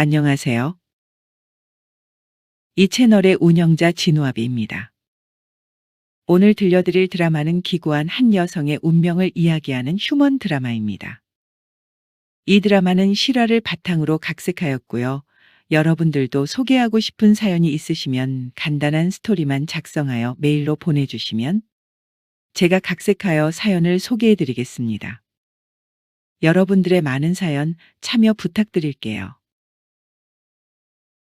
안녕하세요. 이 채널의 운영자 진우아비입니다. 오늘 들려드릴 드라마는 기구한 한 여성의 운명을 이야기하는 휴먼 드라마입니다. 이 드라마는 실화를 바탕으로 각색하였고요. 여러분들도 소개하고 싶은 사연이 있으시면 간단한 스토리만 작성하여 메일로 보내주시면 제가 각색하여 사연을 소개해드리겠습니다. 여러분들의 많은 사연 참여 부탁드릴게요.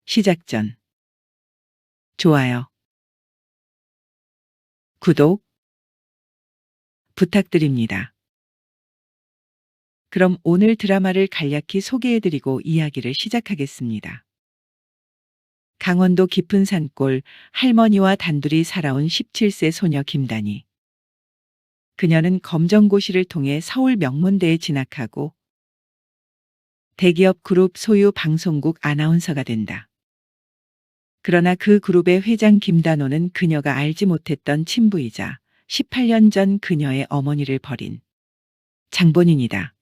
시작 전 좋아요, 구독 부탁드립니다. 그럼 오늘 드라마를 간략히 소개해드리고 이야기를 시작하겠습니다. 강원도 깊은 산골 할머니와 단둘이 살아온 17세 소녀 김단희. 그녀는 검정고시를 통해 서울 명문대에 진학하고 대기업 그룹 소유 방송국 아나운서가 된다. 그러나 그 그룹의 회장 김단호는 그녀가 알지 못했던 친부이자 18년 전 그녀의 어머니를 버린 장본인이다.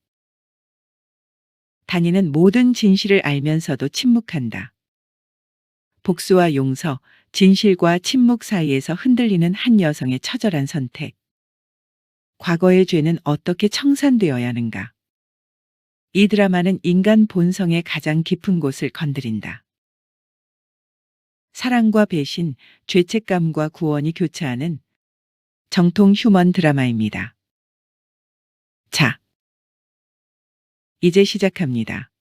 단희는 모든 진실을 알면서도 침묵한다. 복수와 용서, 진실과 침묵 사이에서 흔들리는 한 여성의 처절한 선택. 과거의 죄는 어떻게 청산되어야 하는가? 이 드라마는 인간 본성의 가장 깊은 곳을 건드린다. 사랑과 배신, 죄책감과 구원이 교차하는 정통 휴먼 드라마입니다. 자, 이제 시작합니다.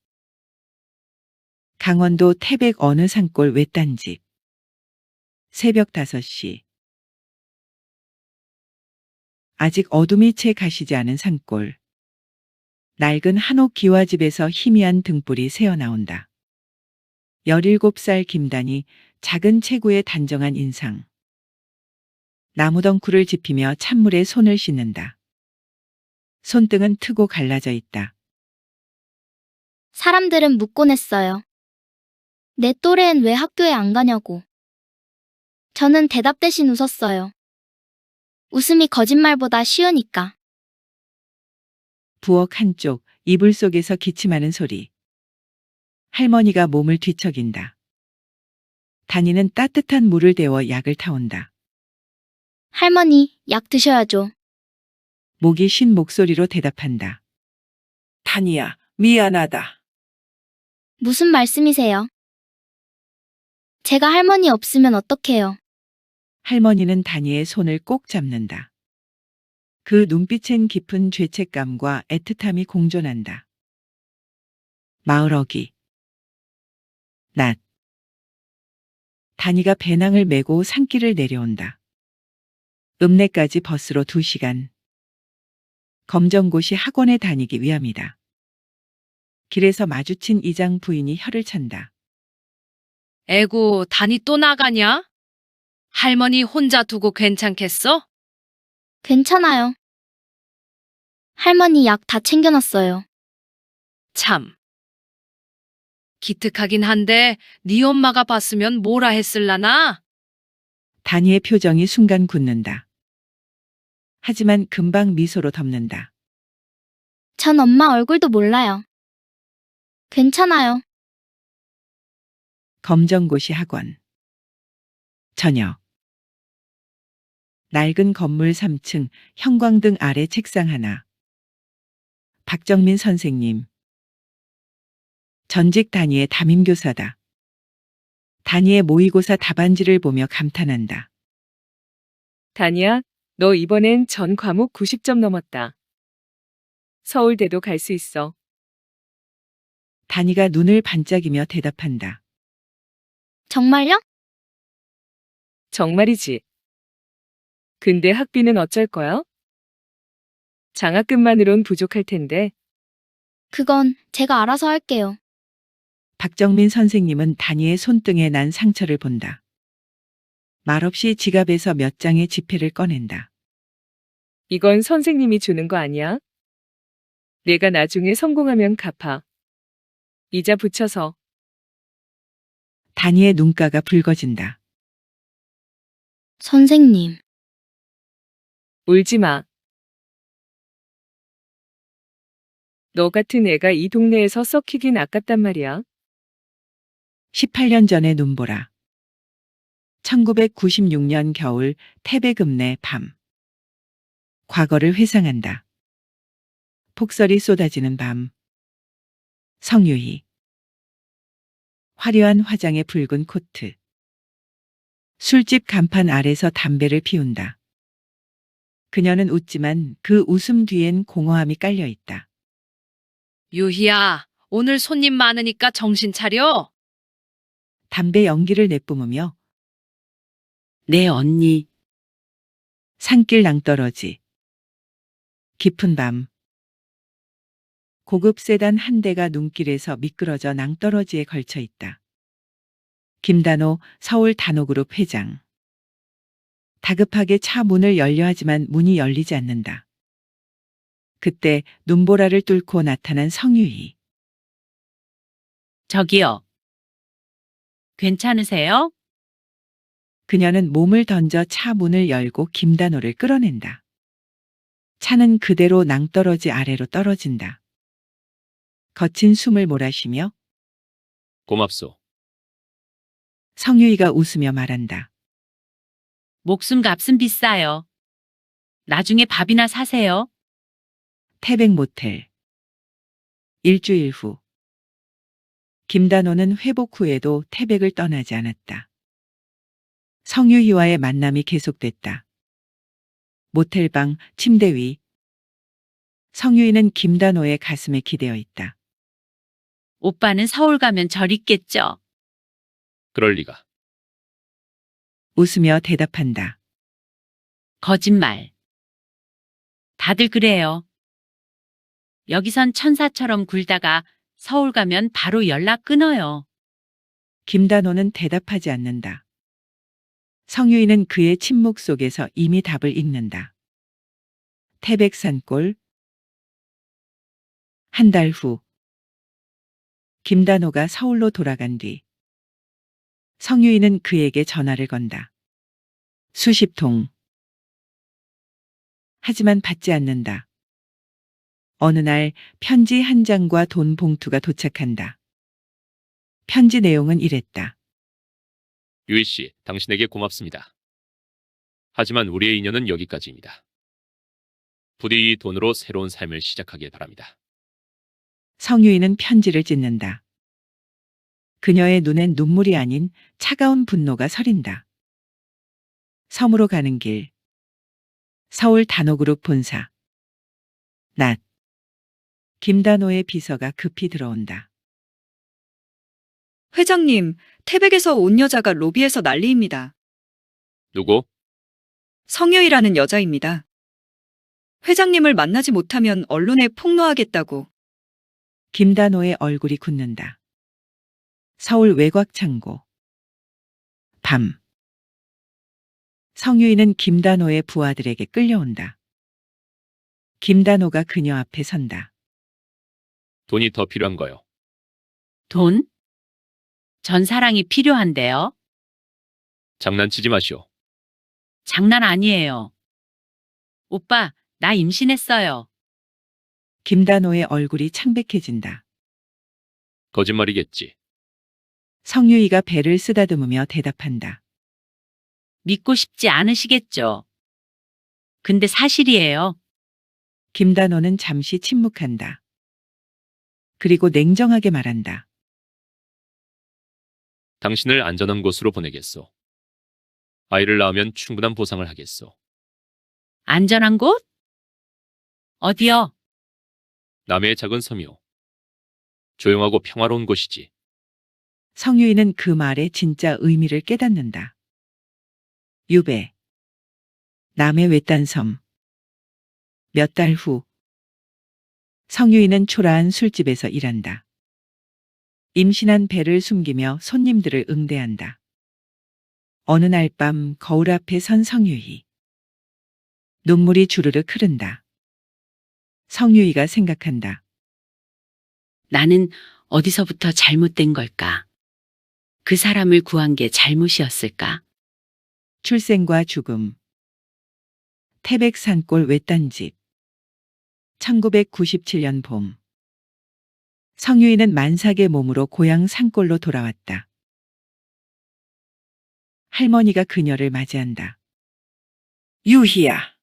강원도 태백 어느 산골 외딴집. 새벽 5시. 아직 어둠이 채 가시지 않은 산골. 낡은 한옥 기와집에서 희미한 등불이 새어나온다. 17살 김단희, 작은 체구의 단정한 인상. 나무덩쿨을 짚히며 찬물에 손을 씻는다. 손등은 트고 갈라져 있다. 사람들은 묻곤 했어요. 내 또래엔 왜 학교에 안 가냐고. 저는 대답 대신 웃었어요. 웃음이 거짓말보다 쉬우니까. 부엌 한쪽, 이불 속에서 기침하는 소리. 할머니가 몸을 뒤척인다. 단희는 따뜻한 물을 데워 약을 타온다. 할머니, 약 드셔야죠. 목이 쉰 목소리로 대답한다. 단희야, 미안하다. 무슨 말씀이세요? 제가 할머니 없으면 어떡해요? 할머니는 단희의 손을 꼭 잡는다. 그 눈빛엔 깊은 죄책감과 애틋함이 공존한다. 마을 어기. 낮. 단희가 배낭을 메고 산길을 내려온다. 읍내까지 버스로 2시간. 검정고시 학원에 다니기 위함이다. 길에서 마주친 이장 부인이 혀를 찬다. 에고, 단이 또 나가냐? 할머니 혼자 두고 괜찮겠어? 괜찮아요. 할머니 약 다 챙겨놨어요. 참. 기특하긴 한데 네 엄마가 봤으면 뭐라 했을라나? 단희의 표정이 순간 굳는다. 하지만 금방 미소로 덮는다. 전 엄마 얼굴도 몰라요. 괜찮아요. 검정고시 학원. 저녁. 낡은 건물 3층 형광등 아래 책상 하나. 박정민 선생님. 전직 단희의 담임교사다. 단희의 모의고사 답안지를 보며 감탄한다. 단희야, 너 이번엔 전 과목 90점 넘었다. 서울대도 갈 수 있어. 단희가 눈을 반짝이며 대답한다. 정말요? 정말이지. 근데 학비는 어쩔 거야? 장학금만으론 부족할 텐데. 그건 제가 알아서 할게요. 박정민 선생님은 단희의 손등에 난 상처를 본다. 말없이 지갑에서 몇 장의 지폐를 꺼낸다. 이건 선생님이 주는 거 아니야? 내가 나중에 성공하면 갚아. 이자 붙여서. 단희의 눈가가 붉어진다. 선생님. 울지 마. 너 같은 애가 이 동네에서 썩히긴 아깝단 말이야. 18년 전의 눈보라. 1996년 겨울 태백읍내 밤. 과거를 회상한다. 폭설이 쏟아지는 밤. 성유희. 화려한 화장의 붉은 코트. 술집 간판 아래서 담배를 피운다. 그녀는 웃지만 그 웃음 뒤엔 공허함이 깔려 있다. 유희야, 오늘 손님 많으니까 정신 차려. 담배 연기를 내뿜으며 네, 언니. 산길 낭떠러지. 깊은 밤. 고급 세단 한 대가 눈길에서 미끄러져 낭떠러지에 걸쳐 있다. 김단호 서울 단호그룹 회장. 다급하게 차 문을 열려 하지만 문이 열리지 않는다. 그때 눈보라를 뚫고 나타난 성유희. 저기요. 괜찮으세요? 그녀는 몸을 던져 차 문을 열고 김단호를 끌어낸다. 차는 그대로 낭떠러지 아래로 떨어진다. 거친 숨을 몰아쉬며 고맙소. 성유희가 웃으며 말한다. 목숨 값은 비싸요. 나중에 밥이나 사세요. 태백 모텔. 일주일 후. 김단호는 회복 후에도 태백을 떠나지 않았다. 성유희와의 만남이 계속됐다. 모텔방, 침대 위. 성유희는 김단호의 가슴에 기대어 있다. 오빠는 서울 가면 절 있겠죠? 그럴 리가. 웃으며 대답한다. 거짓말. 다들 그래요. 여기선 천사처럼 굴다가 서울 가면 바로 연락 끊어요. 김단호는 대답하지 않는다. 성유희는 그의 침묵 속에서 이미 답을 읽는다. 태백산골. 한 달 후. 김단호가 서울로 돌아간 뒤 성유희는 그에게 전화를 건다. 수십 통. 하지만 받지 않는다. 어느 날 편지 한 장과 돈 봉투가 도착한다. 편지 내용은 이랬다. 유희 씨, 당신에게 고맙습니다. 하지만 우리의 인연은 여기까지입니다. 부디 이 돈으로 새로운 삶을 시작하길 바랍니다. 성유희는 편지를 찢는다. 그녀의 눈엔 눈물이 아닌 차가운 분노가 서린다. 섬으로 가는 길. 서울 단호그룹 본사. 낮. 김단호의 비서가 급히 들어온다. 회장님, 태백에서 온 여자가 로비에서 난리입니다. 누구? 성유희라는 여자입니다. 회장님을 만나지 못하면 언론에 폭로하겠다고. 김단호의 얼굴이 굳는다. 서울 외곽창고. 밤. 성유희는 김단호의 부하들에게 끌려온다. 김단호가 그녀 앞에 선다. 돈이 더 필요한 거요. 돈? 전 사랑이 필요한데요. 장난치지 마시오. 장난 아니에요. 오빠, 나 임신했어요. 김단호의 얼굴이 창백해진다. 거짓말이겠지. 성유희가 배를 쓰다듬으며 대답한다. 믿고 싶지 않으시겠죠? 근데 사실이에요. 김단호는 잠시 침묵한다. 그리고 냉정하게 말한다. 당신을 안전한 곳으로 보내겠소. 아이를 낳으면 충분한 보상을 하겠소. 안전한 곳? 어디요? 남해의 작은 섬이오. 조용하고 평화로운 곳이지. 성유희는 그 말의 진짜 의미를 깨닫는다. 유배. 남의 외딴 섬. 몇 달 후. 성유희는 초라한 술집에서 일한다. 임신한 배를 숨기며 손님들을 응대한다. 어느 날 밤 거울 앞에 선 성유희. 눈물이 주르륵 흐른다. 성유희가 생각한다. 나는 어디서부터 잘못된 걸까? 그 사람을 구한 게 잘못이었을까? 출생과 죽음. 태백산골 외딴집. 1997년 봄. 성유희는 만삭의 몸으로 고향 산골로 돌아왔다. 할머니가 그녀를 맞이한다. 유희야.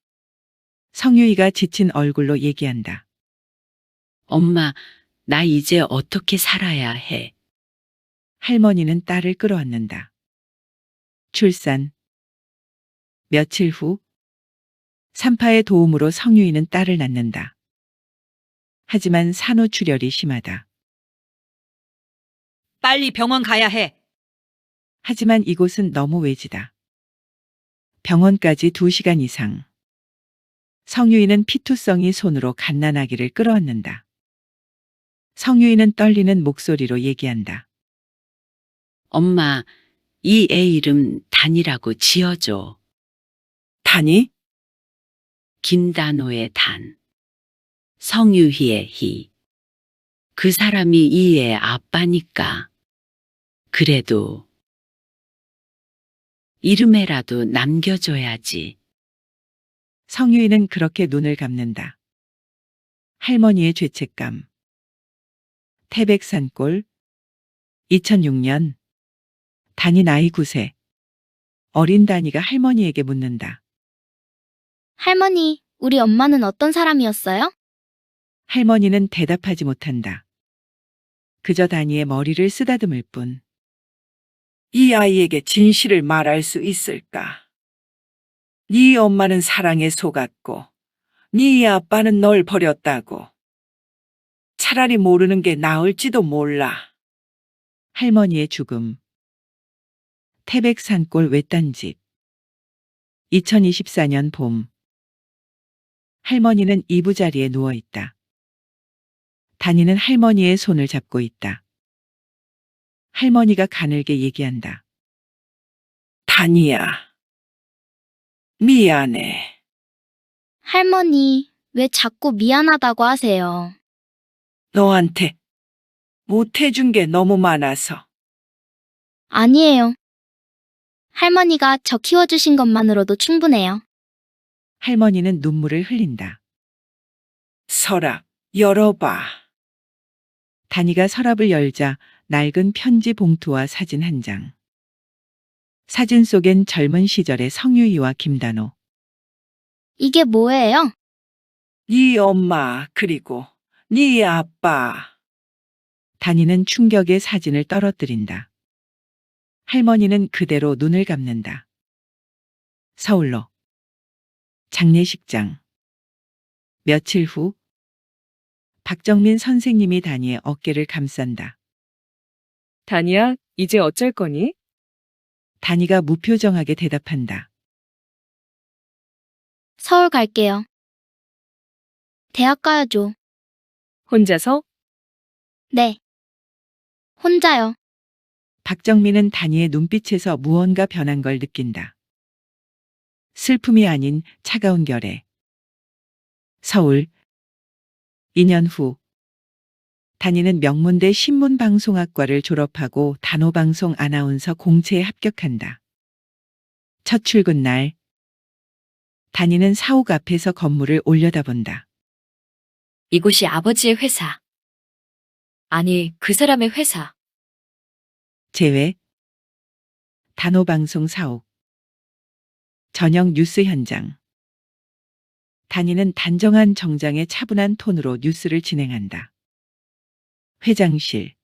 성유이가 지친 얼굴로 얘기한다. 엄마, 나 이제 어떻게 살아야 해? 할머니는 딸을 끌어안는다. 출산. 며칠 후 산파의 도움으로 성유이는 딸을 낳는다. 하지만 산후출혈이 심하다. 빨리 병원 가야 해. 하지만 이곳은 너무 외지다. 병원까지 2시간 이상. 성유이는 피투성이 손으로 갓난아기를 끌어안는다. 성유이는 떨리는 목소리로 얘기한다. 엄마, 이 애 이름 단이라고 지어줘. 단이? 김단호의 단. 성유희의 희. 그 사람이 이 애 아빠니까. 그래도 이름에라도 남겨줘야지. 성유이는 그렇게 눈을 감는다. 할머니의 죄책감. 태백산골. 2006년. 단이 나이 9세. 어린 단이가 할머니에게 묻는다. 할머니, 우리 엄마는 어떤 사람이었어요? 할머니는 대답하지 못한다. 그저 단이의 머리를 쓰다듬을 뿐. 이 아이에게 진실을 말할 수 있을까? 네 엄마는 사랑에 속았고, 네 아빠는 널 버렸다고. 차라리 모르는 게 나을지도 몰라. 할머니의 죽음. 태백산골 외딴집. 2024년 봄. 할머니는 이부자리에 누워있다. 단이는 할머니의 손을 잡고 있다. 할머니가 가늘게 얘기한다. 단이야. 미안해. 할머니, 왜 자꾸 미안하다고 하세요? 너한테 못해준 게 너무 많아서. 아니에요. 할머니가 저 키워주신 것만으로도 충분해요. 할머니는 눈물을 흘린다. 서랍, 열어봐. 단이가 서랍을 열자 낡은 편지 봉투와 사진 한 장. 사진 속엔 젊은 시절의 성유이와 김단호. 이게 뭐예요? 네 엄마 그리고 네 아빠. 단이는 충격의 사진을 떨어뜨린다. 할머니는 그대로 눈을 감는다. 서울로. 장례식장. 며칠 후 박정민 선생님이 단이의 어깨를 감싼다. 다니야, 이제 어쩔 거니? 단이가 무표정하게 대답한다. 서울 갈게요. 대학 가야죠. 혼자서? 네. 혼자요. 박정민은 단이의 눈빛에서 무언가 변한 걸 느낀다. 슬픔이 아닌 차가운 결에. 서울. 2년 후. 단이는 명문대 신문방송학과를 졸업하고 단호방송 아나운서 공채에 합격한다. 첫 출근 날. 단이는 사옥 앞에서 건물을 올려다본다. 이곳이 아버지의 회사. 아니, 그 사람의 회사. 제외. 단호방송 사옥. 저녁 뉴스 현장. 단이는 단정한 정장의 차분한 톤으로 뉴스를 진행한다. 회장실.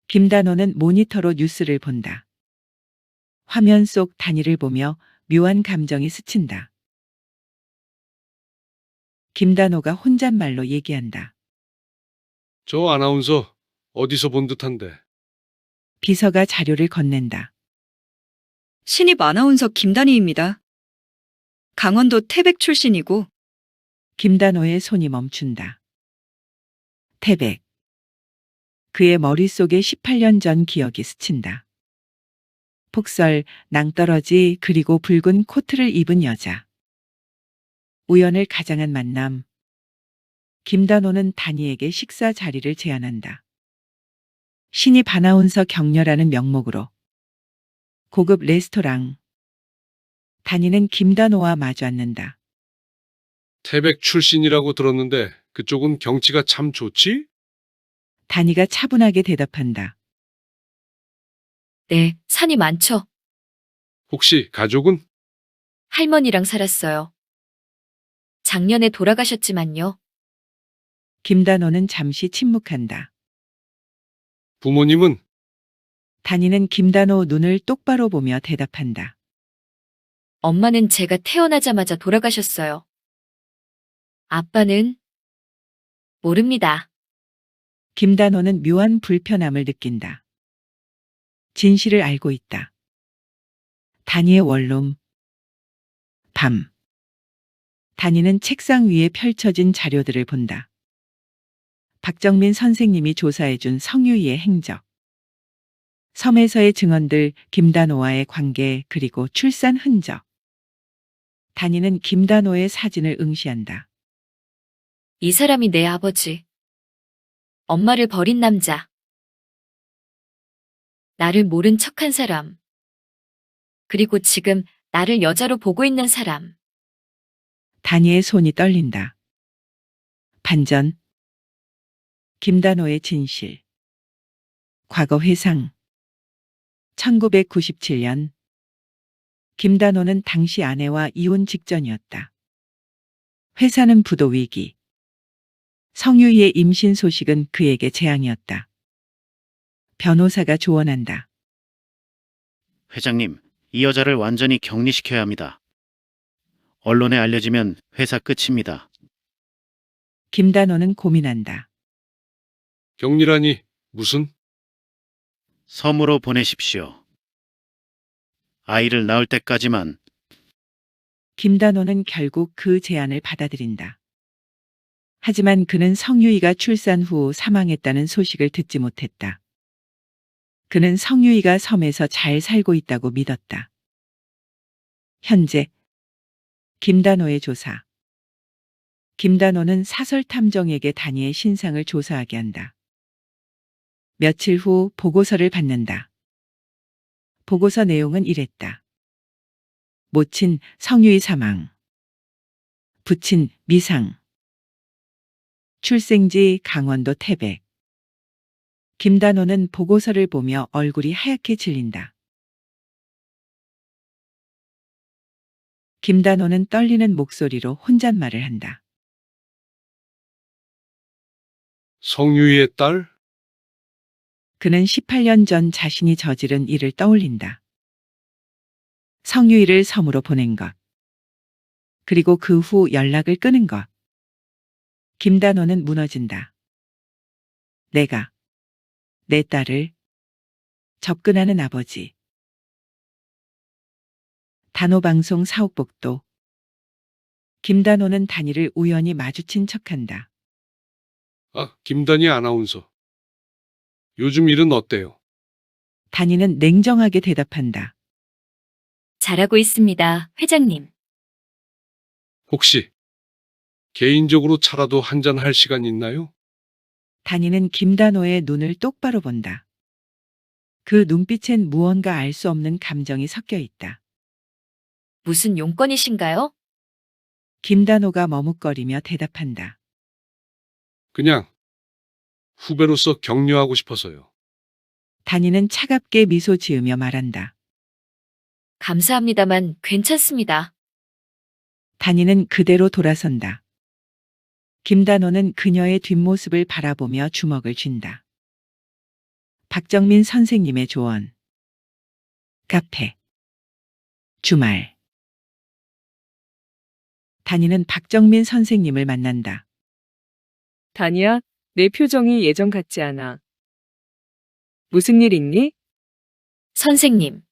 김단호는 모니터로 뉴스를 본다. 화면 속 단이를 보며 묘한 감정이 스친다. 김단호가 혼잣말로 얘기한다. 저 아나운서 어디서 본 듯한데. 비서가 자료를 건넨다. 신입 아나운서 김단희입니다. 강원도 태백 출신이고 김단호의 손이 멈춘다. 태백. 그의 머릿속에 18년 전 기억이 스친다. 폭설, 낭떠러지 그리고 붉은 코트를 입은 여자. 우연을 가장한 만남. 김단호는 단이에게 식사 자리를 제안한다. 신입 아나운서 격려라는 명목으로. 고급 레스토랑. 단이는 김단호와 마주 앉는다. 태백 출신이라고 들었는데 그쪽은 경치가 참 좋지? 단이가 차분하게 대답한다. 네, 산이 많죠. 혹시 가족은? 할머니랑 살았어요. 작년에 돌아가셨지만요. 김단호는 잠시 침묵한다. 부모님은? 단이는 김단호 눈을 똑바로 보며 대답한다. 엄마는 제가 태어나자마자 돌아가셨어요. 아빠는? 모릅니다. 김단호는 묘한 불편함을 느낀다. 진실을 알고 있다. 단이의 원룸. 밤. 단이는 책상 위에 펼쳐진 자료들을 본다. 박정민 선생님이 조사해준 성유이의 행적. 섬에서의 증언들, 김단호와의 관계, 그리고 출산 흔적. 단이는 김단호의 사진을 응시한다. 이 사람이 내 아버지. 엄마를 버린 남자. 나를 모른 척한 사람. 그리고 지금 나를 여자로 보고 있는 사람. 단이의 손이 떨린다. 반전. 김단호의 진실. 과거 회상. 1997년. 김단호는 당시 아내와 이혼 직전이었다. 회사는 부도 위기. 성유이의 임신 소식은 그에게 재앙이었다. 변호사가 조언한다. 회장님, 이 여자를 완전히 격리시켜야 합니다. 언론에 알려지면 회사 끝입니다. 김단호는 고민한다. 격리라니 무슨? 섬으로 보내십시오. 아이를 낳을 때까지만. 김단호는 결국 그 제안을 받아들인다. 하지만 그는 성유이가 출산 후 사망했다는 소식을 듣지 못했다. 그는 성유이가 섬에서 잘 살고 있다고 믿었다. 현재 김단호의 조사. 김단호는 사설 탐정에게 단이의 신상을 조사하게 한다. 며칠 후 보고서를 받는다. 보고서 내용은 이랬다. 모친 성유이 사망. 부친 미상. 출생지 강원도 태백. 김단호는 보고서를 보며 얼굴이 하얗게 질린다. 김단호는 떨리는 목소리로 혼잣말을 한다. 성유이의 딸? 그는 18년 전 자신이 저지른 일을 떠올린다. 성유이를 섬으로 보낸 것. 그리고 그 후 연락을 끊은 것. 김단호는 무너진다. 내가 내 딸을 접근하는 아버지. 단호방송 사옥복도. 김단호는 단이를 우연히 마주친 척한다. 아, 김단희 아나운서. 요즘 일은 어때요? 단이는 냉정하게 대답한다. 잘하고 있습니다, 회장님. 혹시 개인적으로 차라도 한잔 할 시간 있나요? 단이는 김단호의 눈을 똑바로 본다. 그 눈빛엔 무언가 알 수 없는 감정이 섞여 있다. 무슨 용건이신가요? 김단호가 머뭇거리며 대답한다. 그냥 후배로서 격려하고 싶어서요. 단이는 차갑게 미소 지으며 말한다. 감사합니다만 괜찮습니다. 단이는 그대로 돌아선다. 김단호는 그녀의 뒷모습을 바라보며 주먹을 쥔다. 박정민 선생님의 조언. 카페. 주말. 단이는 박정민 선생님을 만난다. 다니야, 내 표정이 예전 같지 않아. 무슨 일 있니? 선생님.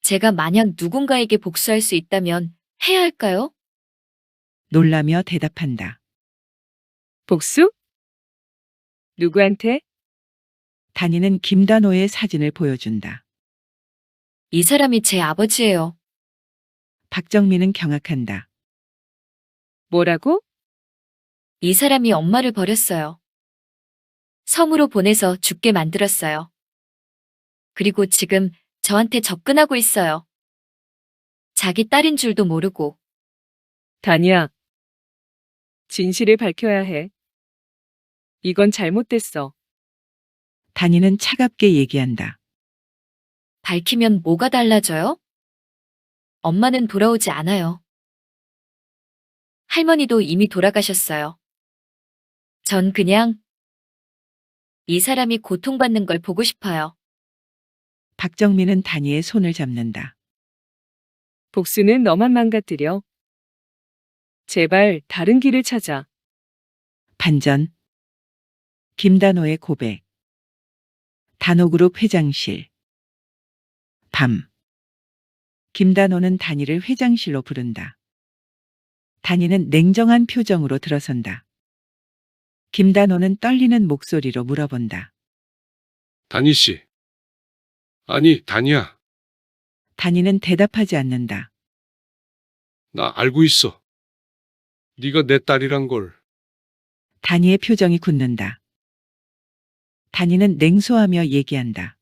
제가 만약 누군가에게 복수할 수 있다면 해야 할까요? 놀라며 대답한다. 복수? 누구한테? 단이는 김단호의 사진을 보여준다. 이 사람이 제 아버지예요. 박정민은 경악한다. 뭐라고? 이 사람이 엄마를 버렸어요. 섬으로 보내서 죽게 만들었어요. 그리고 지금 저한테 접근하고 있어요. 자기 딸인 줄도 모르고. 다니야. 진실을 밝혀야 해. 이건 잘못됐어. 단이는 차갑게 얘기한다. 밝히면 뭐가 달라져요? 엄마는 돌아오지 않아요. 할머니도 이미 돌아가셨어요. 전 그냥 이 사람이 고통받는 걸 보고 싶어요. 박정민은 단이의 손을 잡는다. 복수는 너만 망가뜨려. 제발 다른 길을 찾아. 반전. 김단호의 고백. 단호그룹 회장실. 밤. 김단호는 단이를 회장실로 부른다. 단이는 냉정한 표정으로 들어선다. 김단호는 떨리는 목소리로 물어본다. 단희 씨. 아니, 단희야. 단이는 대답하지 않는다. 나 알고 있어. 네가 내 딸이란 걸. 단이의 표정이 굳는다. 단이는 냉소하며 얘기한다.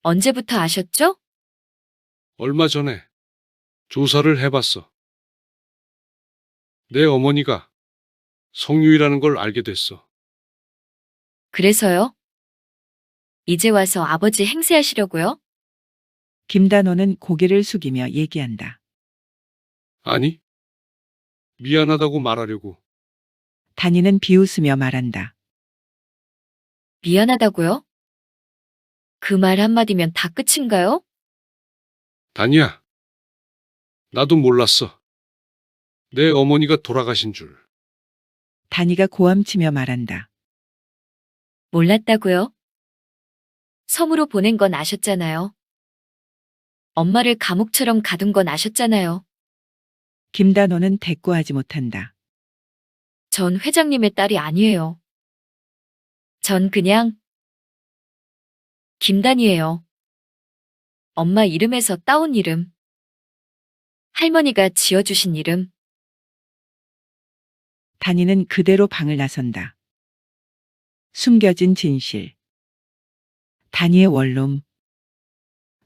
언제부터 아셨죠? 얼마 전에 조사를 해봤어. 내 어머니가 성유이라는 걸 알게 됐어. 그래서요? 이제 와서 아버지 행세하시려고요? 김단호는 고개를 숙이며 얘기한다. 아니, 미안하다고 말하려고. 단이는 비웃으며 말한다. 미안하다고요? 그 말 한마디면 다 끝인가요? 단희야, 나도 몰랐어. 내 어머니가 돌아가신 줄. 단이가 고함치며 말한다. 몰랐다고요? 섬으로 보낸 건 아셨잖아요. 엄마를 감옥처럼 가둔 건 아셨잖아요. 김단호는 대꾸하지 못한다. 전 회장님의 딸이 아니에요. 전 그냥 김단이에요. 엄마 이름에서 따온 이름. 할머니가 지어주신 이름. 단이는 그대로 방을 나선다. 숨겨진 진실. 단이의 원룸.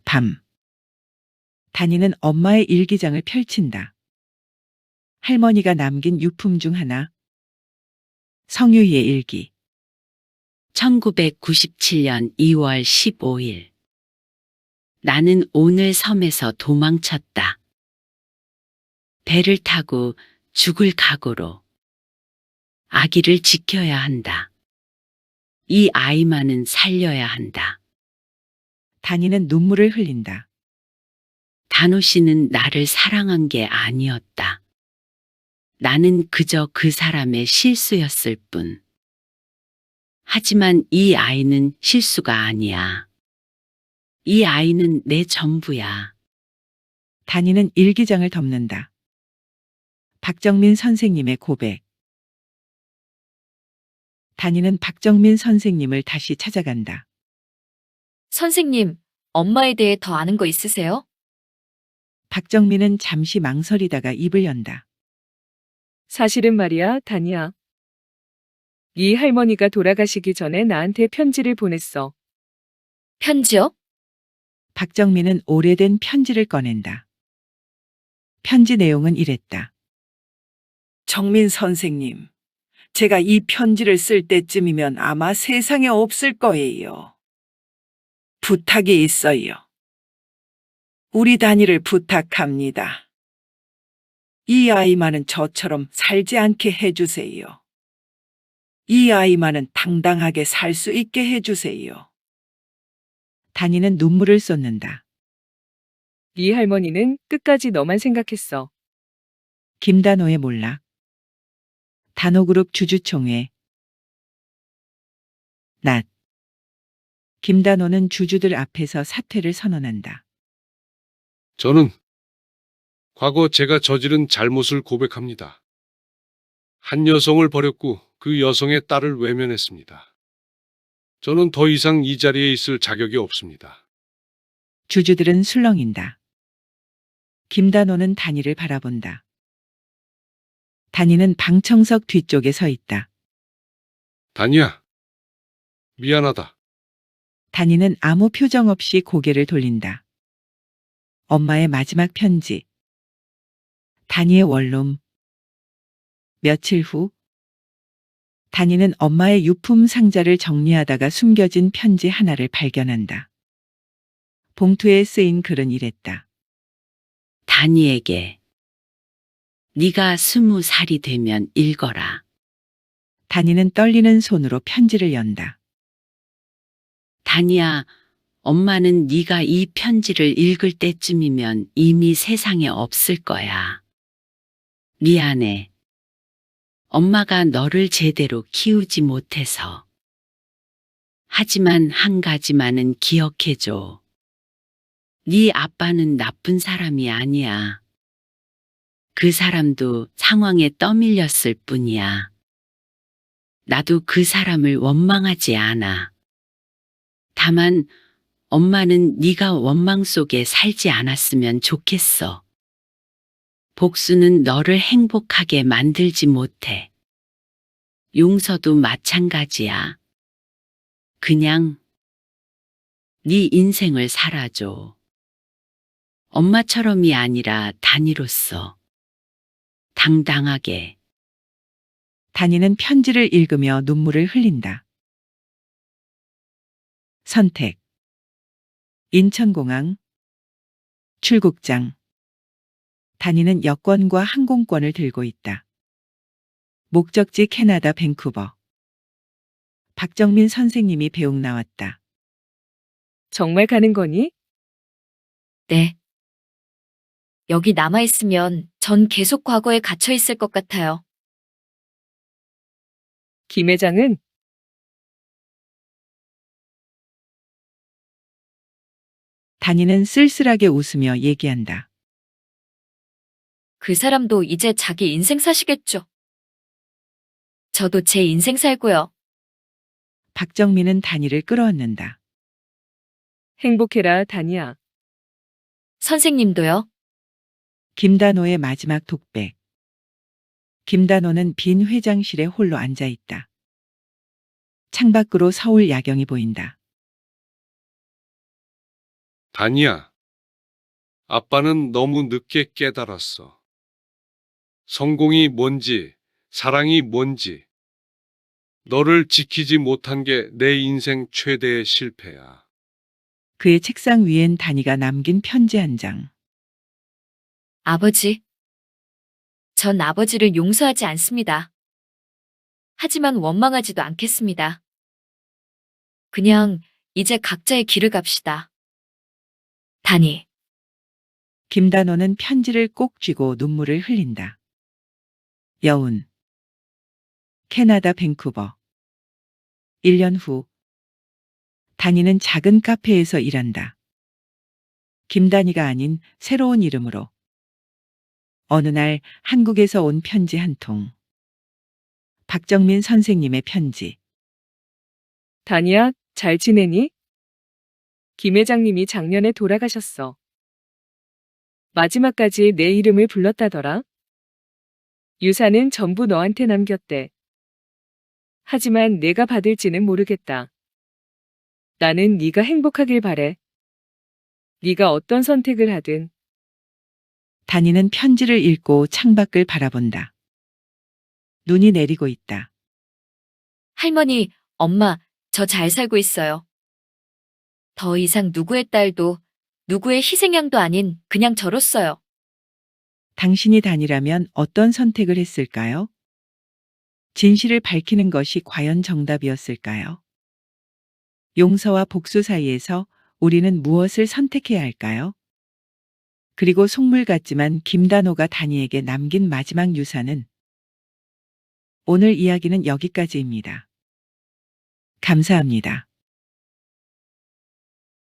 밤. 단이는 엄마의 일기장을 펼친다. 할머니가 남긴 유품 중 하나. 성유희의 일기. 1997년 2월 15일. 나는 오늘 섬에서 도망쳤다. 배를 타고 죽을 각오로. 아기를 지켜야 한다. 이 아이만은 살려야 한다. 단이는 눈물을 흘린다. 단호 씨는 나를 사랑한 게 아니었다. 나는 그저 그 사람의 실수였을 뿐. 하지만 이 아이는 실수가 아니야. 이 아이는 내 전부야. 단이는 일기장을 덮는다. 박정민 선생님의 고백. 단이는 박정민 선생님을 다시 찾아간다. 선생님, 엄마에 대해 더 아는 거 있으세요? 박정민은 잠시 망설이다가 입을 연다. 사실은 말이야, 단이야. 네 할머니가 돌아가시기 전에 나한테 편지를 보냈어. 편지요? 박정민은 오래된 편지를 꺼낸다. 편지 내용은 이랬다. 정민 선생님, 제가 이 편지를 쓸 때쯤이면 아마 세상에 없을 거예요. 부탁이 있어요. 우리 단이를 부탁합니다. 이 아이만은 저처럼 살지 않게 해주세요. 이 아이만은 당당하게 살 수 있게 해주세요. 단이는 눈물을 쏟는다. 네 할머니는 끝까지 너만 생각했어. 김단호의 몰락. 단호그룹 주주총회. 낮. 김단호는 주주들 앞에서 사퇴를 선언한다. 저는 과거 제가 저지른 잘못을 고백합니다. 한 여성을 버렸고 그 여성의 딸을 외면했습니다. 저는 더 이상 이 자리에 있을 자격이 없습니다. 주주들은 술렁인다. 김단호는 단이를 바라본다. 단이는 방청석 뒤쪽에 서 있다. 단이야, 미안하다. 단이는 아무 표정 없이 고개를 돌린다. 엄마의 마지막 편지. 단이의 원룸. 며칠 후. 단이는 엄마의 유품 상자를 정리하다가 숨겨진 편지 하나를 발견한다. 봉투에 쓰인 글은 이랬다. 다니에게. 네가 20살이 되면 읽어라. 다니는 떨리는 손으로 편지를 연다. 다니야, 엄마는 네가 이 편지를 읽을 때쯤이면 이미 세상에 없을 거야. 미안해. 엄마가 너를 제대로 키우지 못해서. 하지만 한 가지만은 기억해줘. 네 아빠는 나쁜 사람이 아니야. 그 사람도 상황에 떠밀렸을 뿐이야. 나도 그 사람을 원망하지 않아. 다만 엄마는 네가 원망 속에 살지 않았으면 좋겠어. 복수는 너를 행복하게 만들지 못해. 용서도 마찬가지야. 그냥 네 인생을 살아줘. 엄마처럼이 아니라 단이로서. 당당하게. 다니는 편지를 읽으며 눈물을 흘린다. 선택. 인천공항. 출국장. 다니는 여권과 항공권을 들고 있다. 목적지 캐나다 밴쿠버. 박정민 선생님이 배웅 나왔다. 정말 가는 거니? 네. 여기 남아있으면 전 계속 과거에 갇혀 있을 것 같아요. 김 회장은 다니는 쓸쓸하게 웃으며 얘기한다. 그 사람도 이제 자기 인생 사시겠죠. 저도 제 인생 살고요. 박정민은 다니를 끌어안는다. 행복해라, 다니야. 선생님도요. 김단호의 마지막 독백. 김단호는 빈 회장실에 홀로 앉아 있다. 창밖으로 서울 야경이 보인다. 다니야, 아빠는 너무 늦게 깨달았어. 성공이 뭔지, 사랑이 뭔지. 너를 지키지 못한 게 내 인생 최대의 실패야. 그의 책상 위엔 다니가 남긴 편지 한 장. 아버지. 전 아버지를 용서하지 않습니다. 하지만 원망하지도 않겠습니다. 그냥 이제 각자의 길을 갑시다. 다니. 김단호는 편지를 꼭 쥐고 눈물을 흘린다. 여운. 캐나다 밴쿠버. 1년 후. 다니는 작은 카페에서 일한다. 김다니가 아닌 새로운 이름으로. 어느 날 한국에서 온 편지 한 통. 박정민 선생님의 편지. 다니야, 잘 지내니? 김 회장님이 작년에 돌아가셨어. 마지막까지 내 이름을 불렀다더라. 유산은 전부 너한테 남겼대. 하지만 내가 받을지는 모르겠다. 나는 네가 행복하길 바래. 네가 어떤 선택을 하든. 다니는 편지를 읽고 창밖을 바라본다. 눈이 내리고 있다. 할머니, 엄마, 저 잘 살고 있어요. 더 이상 누구의 딸도, 누구의 희생양도 아닌 그냥 저로서요. 당신이 다니라면 어떤 선택을 했을까요? 진실을 밝히는 것이 과연 정답이었을까요? 용서와 복수 사이에서 우리는 무엇을 선택해야 할까요? 그리고 속물 같지만 김단호가 다니에게 남긴 마지막 유산은 오늘 이야기는 여기까지입니다. 감사합니다.